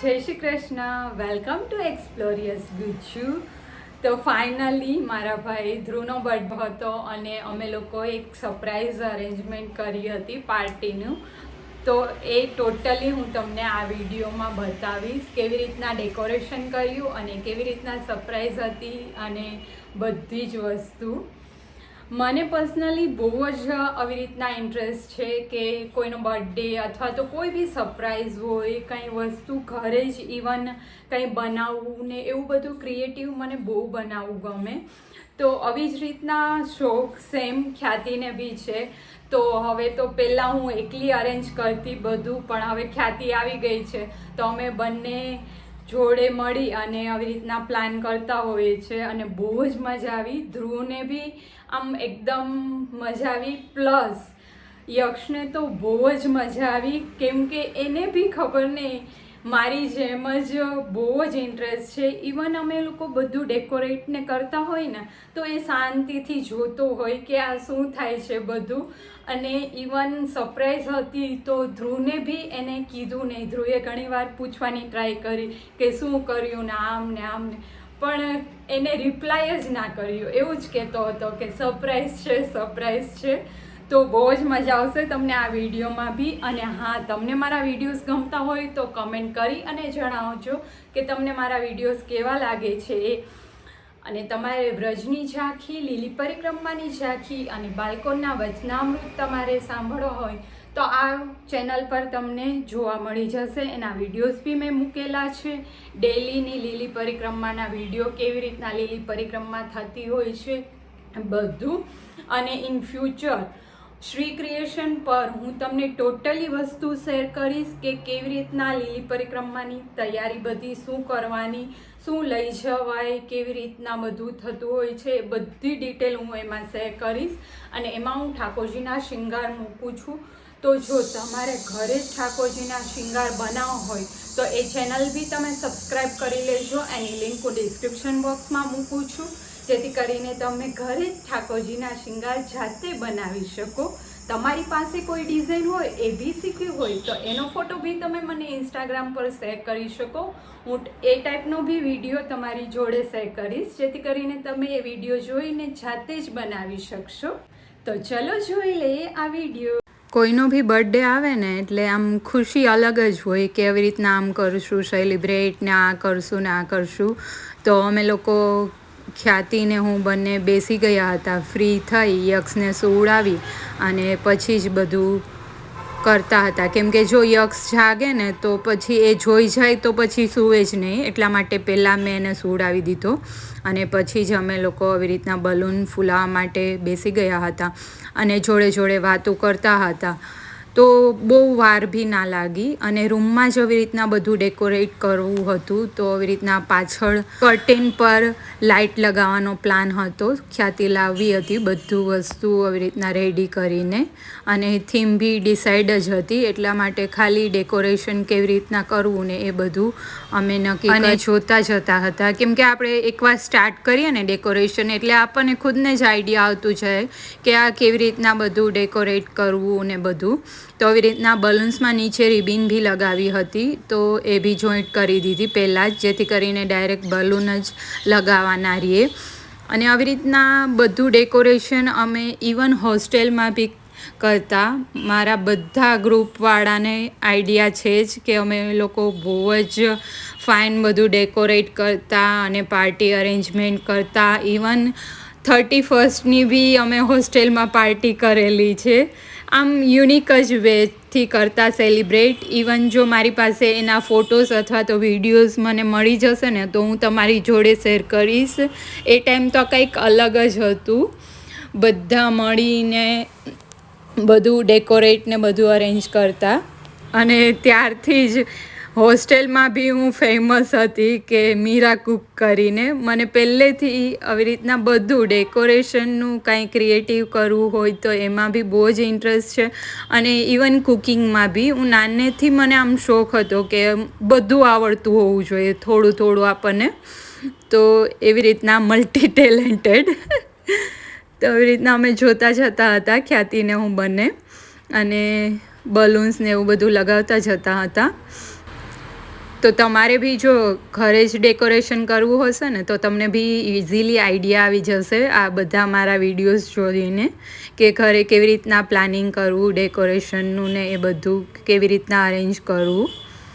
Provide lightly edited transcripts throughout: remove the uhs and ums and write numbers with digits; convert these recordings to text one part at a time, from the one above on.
જય Shri Krishna, welcome to એક્સપ્લોરિયસ Gujju. તો finally મારા ભાઈ ધ્રુવનો બર્થડે હતો અને અમે લોકો એક સરપ્રાઈઝ અરેન્જમેન્ટ કરી હતી પાર્ટીનું. તો એ ટોટલી હું તમને આ વિડીયોમાં બતાવીશ, કેવી રીતના ડેકોરેશન કર્યું અને કેવી રીતના સરપ્રાઈઝ હતી અને બધી જ વસ્તુ. મને પર્સનલી બહુ જ આવી રીતના ઇન્ટરેસ્ટ છે કે કોઈનો બર્થડે અથવા તો કોઈ બી સરપ્રાઈઝ હોય, કંઈ વસ્તુ ઘરે જ ઇવન કંઈ બનાવવું ને એવું બધું ક્રિએટિવ મને બહુ બનાવવું ગમે. તો આવી જ રીતના શોખ સેમ ખ્યાતિને બી છે. તો હવે તો પહેલાં હું એકલી અરેન્જ કરતી બધું, પણ હવે ખ્યાતિ આવી ગઈ છે તો અમે બંને જોડે મળી અને આવી રીતના પ્લાન કરતા હોઈએ છીએ અને બહુ જ મજા આવી. ધ્રુવને બી આમ એકદમ મજા આવી, પ્લસ યક્ષને તો બહુ જ મજા આવી, કેમ કે એને બી ખબર નહીં મારી જેમ જ બહુ જ ઇન્ટરેસ્ટ છે. ઇવન અમે લોકો બધું ડેકોરેટને કરતા હોય ને તો એ શાંતિથી જોતો હોય કે આ શું થાય છે બધું. અને ઇવન સરપ્રાઈઝ હતી તો ધ્રુવને બી એને કીધું નહીં. ધ્રુવે ઘણીવાર પૂછવાની ટ્રાય કરી કે શું કર્યું ને આમ ને આમ ને, પણ એને રિપ્લાય જ ના કર્યો. એવું જ કહેતો હતો કે સરપ્રાઈઝ છે, સરપ્રાઈઝ છે. તો બહુ જ મજા આવશે તમને આ વિડીયોમાં બી. અને હા, તમને મારા વિડીયોઝ ગમતા હોય તો કમેન્ટ કરી અને જણાવજો કે તમને મારા વિડીયોઝ કેવા લાગે છે એ. અને તમારે વ્રજની ઝાંખી, લીલી પરિક્રમાની ઝાંખી અને બાળકોના વચનામૃત તમારે સાંભળવા હોય તો આ ચેનલ પર તમને જોવા મળી જશે. એના વિડીયોઝ બી મેં મૂકેલા છે. ડેલીની લીલી પરિક્રમાના વિડીયો, કેવી રીતના લીલી પરિક્રમા થતી હોય છે બધું. અને ઇન ફ્યુચર શ્રી ક્રિએશન પર હું તમને ટોટલી વસ્તુ શેર કરીશ કે કેવી રીતના લીલી પરિક્રમાની તૈયારી બધી શું કરવાની, શું લઈ જવાય, કેવી રીતના બધું થતું હોય છે, એ બધી ડિટેલ હું એમાં શેર કરીશ. અને એમાં હું ઠાકોરજીના શૃંગાર મૂકું છું. તો જો તમારે ઘરે જ ઠાકોરજીના શૃંગાર બનાવવો હોય તો એ ચેનલ બી તમે સબસ્ક્રાઈબ કરી લેજો. એની લિંક હું ડિસ્ક્રિપ્શન બોક્સમાં મૂકું છું, જેથી કરીને તમે ઘરે જ ઠાકોરજીના શૃંગાર જાતે બનાવી શકો. તમારી પાસે કોઈ ડિઝાઇન હોય એ બી શીખ્યું હોય તો એનો ફોટો બી તમે મને ઇન્સ્ટાગ્રામ પર શેર કરી શકો. હું એ ટાઈપનો બી વિડીયો તમારી જોડે શેર કરીશ, જેથી કરીને તમે એ વિડીયો જોઈને જાતે જ બનાવી શકશો. તો ચલો જોઈ લઈએ આ વિડીયો. કોઈનો બી બર્થડે આવે ને એટલે આમ ખુશી અલગ જ હોય કે આવી રીતના આમ કરશું સેલિબ્રેટ ને આ કરશું ને આ કરશું. તો અમે લોકો ખ્યાતિને હું બંને બેસી ગયા હતા, ફ્રી થઈ, યક્ષને સુવડાવી અને પછી જ બધું કરતા હતા. કેમ કે જો યક્ષ જાગે ને તો પછી એ જોઈ જાય તો પછી સૂવે જ નહીં, એટલા માટે પહેલાં મેં એને સુવડાવી દીધો અને પછી જ અમે લોકો આવી રીતના બલૂન ફૂલાવવા માટે બેસી ગયા હતા અને જોડે જોડે વાતો કરતા હતા. તો બહુ વાર બી ના લાગી અને રૂમમાં જ આવી રીતના બધું ડેકોરેટ કરવું હતું. તો આવી રીતના પાછળ કર્ટેન પર લાઇટ લગાવવાનો પ્લાન હતો. ખ્યાતિ લાવવી હતી બધું વસ્તુ આવી રીતના રેડી કરીને અને થીમ બી ડિસાઇડ જ હતી. એટલા માટે ખાલી ડેકોરેશન કેવી રીતના કરવું ને એ બધું અમે નક્કી અને જોતા જતા હતા. કેમ કે આપણે એકવાર સ્ટાર્ટ કરીએ ને ડેકોરેશન એટલે આપણને ખુદને જ આઈડિયા આવતું જાય કે આ કેવી રીતના બધું ડેકોરેટ કરવું ને બધું. તો આવી રીતના બલૂન્સમાં નીચે રિબિન બી લગાવી હતી, તો એ બી જોઈન્ટ કરી દીધી પહેલાં જ, જેથી કરીને ડાયરેક્ટ બલૂન જ લગાવવાના રહીએ. અને આવી રીતના બધું ડેકોરેશન અમે ઇવન હોસ્ટેલમાં બી કરતા. મારા બધા ગ્રુપવાળાને આઈડિયા છે જ કે અમે લોકો બહુ જ ફાઇન બધું ડેકોરેટ કરતા અને પાર્ટી અરેન્જમેન્ટ કરતા. ઇવન 31st બી અમે હોસ્ટેલમાં પાર્ટી કરેલી છે. આમ યુનિક જ વેથી કરતા સેલિબ્રેટ. ઇવન જો મારી પાસે એના ફોટોઝ અથવા તો વિડીયોઝ મને મળી જશે ને તો હું તમારી જોડે શેર કરીશ. એ ટાઈમ તો કંઈક અલગ જ હતું. બધા મળીને બધું ડેકોરેટ ને બધું અરેન્જ કરતા. અને ત્યારથી જ હોસ્ટેલમાં બી હું ફેમસ હતી કે મીરા કુક કરીને. મને પહેલેથી આવી રીતના બધું ડેકોરેશનનું કાંઈ ક્રિએટિવ કરવું હોય તો એમાં બી બહુ જ ઇન્ટરેસ્ટ છે. અને ઇવન કુકિંગમાં બી હું નાનેથી મને આમ શોખ હતો કે બધું આવડતું હોવું જોઈએ થોડું થોડું આપણને. તો એવી રીતના મલ્ટી ટેલેન્ટેડ. તો આવી રીતના અમે જોતા જતા હતા, ખ્યાતિને હું બંને, અને બલૂન્સ ને એવું બધું લગાવતા જતા હતા. તો તમારે બી જો ઘરે જ ડેકોરેશન કરવું હશે ને તો તમને બી ઇઝીલી આઈડિયા આવી જશે આ બધા મારા વિડીયોઝ જોઈને કે ઘરે કેવી રીતના પ્લાનિંગ કરવું ડેકોરેશનનું ને એ બધું કેવી રીતના અરેન્જ કરવું.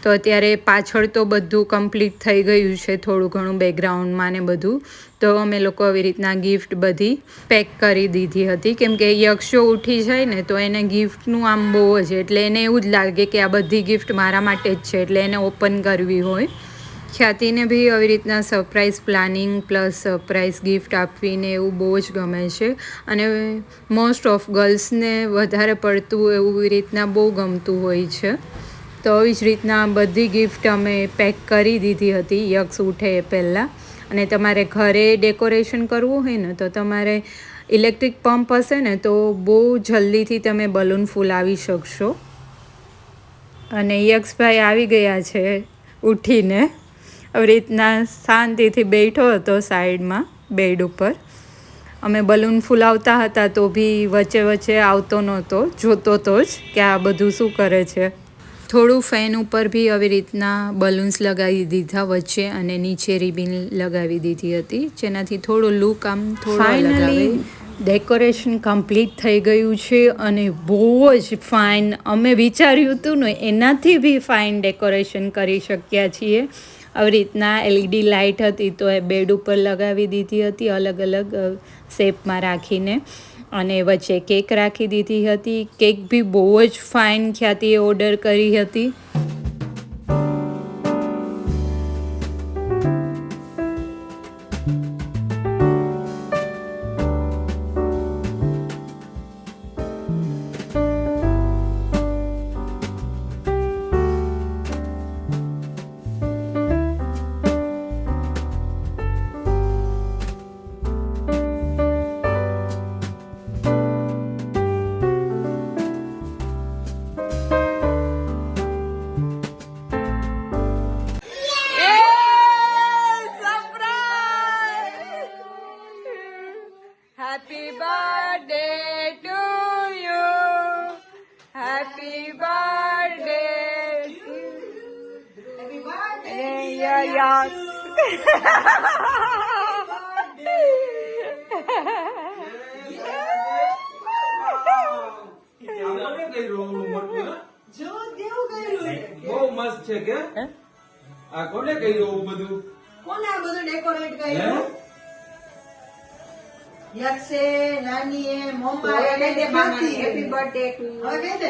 તો અત્યારે પાછળ તો બધું કમ્પ્લીટ થઈ ગયું છે, થોડું ઘણું બેકગ્રાઉન્ડમાં ને બધું. તો અમે લોકો આવી રીતના ગિફ્ટ બધી પેક કરી દીધી હતી, કેમ કે યક્ષો ઉઠી જાય ને તો એને ગિફ્ટનું આમ બહુ જ, એટલે એને એવું જ લાગે કે આ બધી ગિફ્ટ મારા માટે જ છે, એટલે એને ઓપન કરવી હોય. ખ્યાતિને બી આવી રીતના surprise planning plus surprise gift આપવીને એવું બહુ જ ગમે છે. અને મોસ્ટ ઓફ ગર્લ્સને વધારે પડતું એવી રીતના બહુ ગમતું હોય છે. તો આવી જ રીતના બધી ગિફ્ટ અમે પેક કરી દીધી હતી યક્ષ ઉઠે એ પહેલાં. અને તમારે ઘરે ડેકોરેશન કરવું હોય ને તો તમારે ઇલેક્ટ્રિક પંપ હશે ને તો બહુ જલ્દીથી તમે બલૂન ફૂલાવી શકશો. અને યક્ષભાઈ આવી ગયા છે ઉઠીને. આવી રીતના શાંતિથી બેઠો હતો સાઈડમાં બેડ ઉપર. અમે બલૂન ફૂલાવતા હતા તો બી વચ્ચે વચ્ચે આવતો નહોતો, જોતો તો જ કે આ બધું શું કરે છે. થોડું ફેન ઉપર બી આવી રીતના બલૂન્સ લગાવી દીધા વચ્ચે અને નીચે રિબિન લગાવી દીધી હતી, જેનાથી થોડો લુક આમ થોડો ફાઇનલી ડેકોરેશન કમ્પ્લીટ થઈ ગયું છે અને બહુ જ ફાઇન, અમે વિચાર્યું હતું ને એનાથી બી ફાઇન ડેકોરેશન કરી શક્યા છીએ. આવી રીતના LED લાઇટ હતી તો એ બેડ ઉપર લગાવી દીધી હતી અલગ અલગ શેપમાં રાખીને. અને વચ્ચે કેક રાખી દીધી હતી. કેક બી બહુ જ ફાઇન ખ્યાતિએ ઓર્ડર કરી હતી. Happy birthday to you. Happy birthday to you. Happy birthday. Yeah. બહુ મસ્ત છે કે આ કોને કર્યું બધું? કોને આ બધું ડેકોરેટ કર્યું? યક્ષે, નાનીએ, મમ્મા એને તે બાકી હેપી બર્થડે ટુ યુ. હવે કહી દે.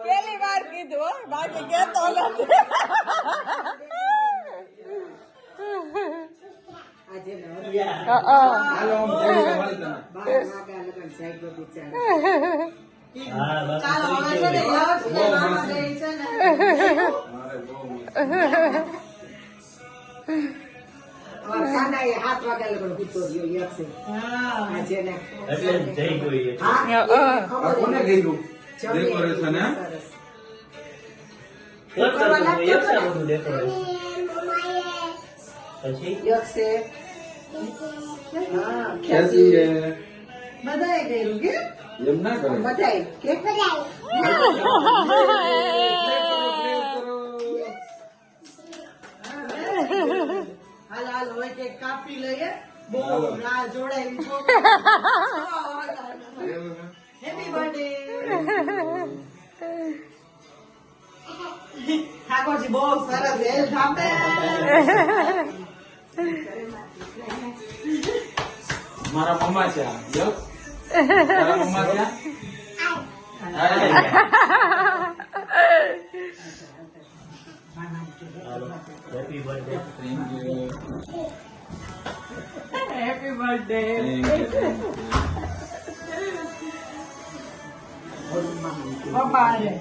પહેલી વાર કીધું, બાકી કેતો નથી. આજે હાલો આમ થોડી વાલ તને. બાર વાગ્યા લગન સાઈડ પર બિચારા. ચાલો હવે છે ને યક્ષ ને મામા ગઈ છે ને. મારે બહુ મસ્ત. કાનાએ 7 વાગ્યા લગન કૂદતો રહ્યો યક્ષે. આજે ને એટલે જઈ ગઈ આ કોને કર્યું ડેકોરેશન? હે સરસ. પછી યક્ષે કેસી બધાએ કર્યું કે એમ ના કરે. બધાએ કે હાલ હાલ હોય કે કાપી લઈએ. બહુ રાહ જોડાઈ હેપી બર્થડે. ઠાકોરજી બહુ સરસ હેલ્થ આપે. મારા મમ્મા છે આ. યસ. તારા મમ્મા છે આ? Happy birthday. Thank you. Happy birthday. પપ્પા રે.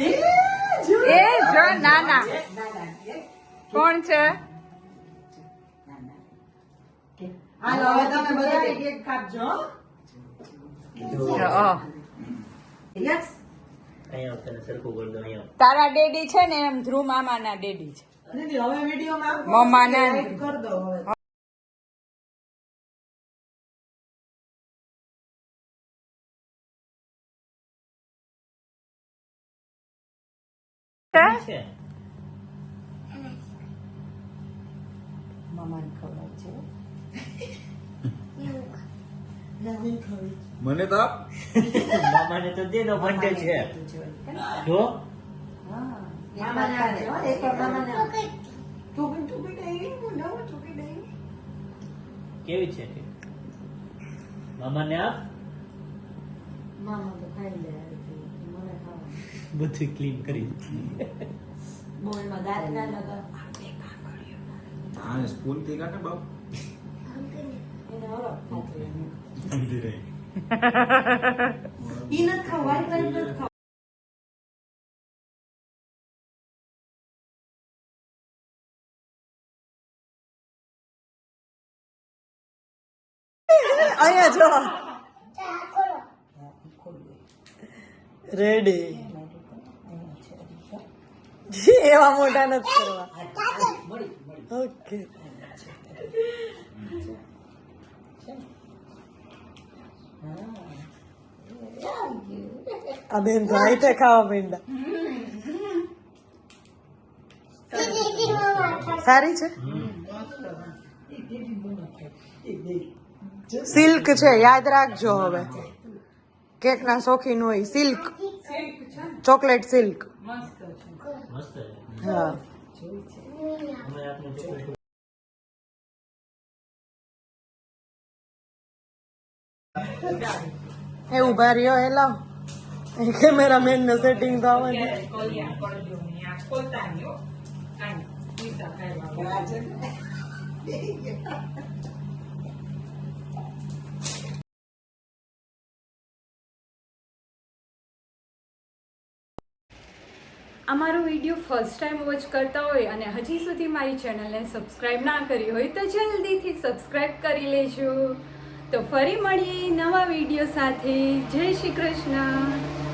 એ જો નાના કોણ છે? હાલો હવે તમે બધા કેક કાપજો. યસ. અહીંયા તને સરખું કરી દો અહીંયા. તારા ડેડી છે ને એમ ધ્રુવ મામાના ડેડી છે. દીદી હવે વિડીયોમાં મમ્માના કર દો હવે. છે મામાને ખવડાવજો. મને તો આપ. મામાને તો દે નો ફંડે છે જો હા, મામાને આપજો, હો, એકવાર મામાને આપજો. ટોપી દઈ, નવો ટોપી દઈ. કેવી છે મામાને આપ મામા તો ખાઈ લે, મને ખાવા. બધું ક્લીન કરી બોલમાં દાંત ના લગાવ. હા સ્પૂન થી કાઢે બાપ. એને ઓળખ ખાતી એને. સમજી રહી. ઈ નથી ખાવું, વારી વારી નથી ખાવું. અહીંયા જો રેડી એવા મોટા નથી કરવા ઓકે આ બેન તો આઈતે ખાવા માંડા સારી છે સિલ્ક છે યાદ રાખજો હવે કેક ના શોખીન હોય સિલ્ક ચોકલેટ સિલ્ક મસ્ત છે. મસ્ત છે હા અમે આપને ચોકલેટ એ ઉભા રહ્યો એ લાવ કેમેરામેન ને સેટિંગ તો આવે ને કલ્યાણ કરજો ને આ ખોલતા નહીં હો. કાંઈ. પૈસા ખાવા. અમારો વિડીયો ફર્સ્ટ ટાઈમ વોચ કરતા હોય અને હજી સુધી મારી ચેનલને સબસ્ક્રાઈબ ના કરી હોય તો જલ્દીથી સબસ્ક્રાઈબ કરી લેજો. તો ફરી મળીએ નવા વિડીયો સાથે. જય શ્રી કૃષ્ણ.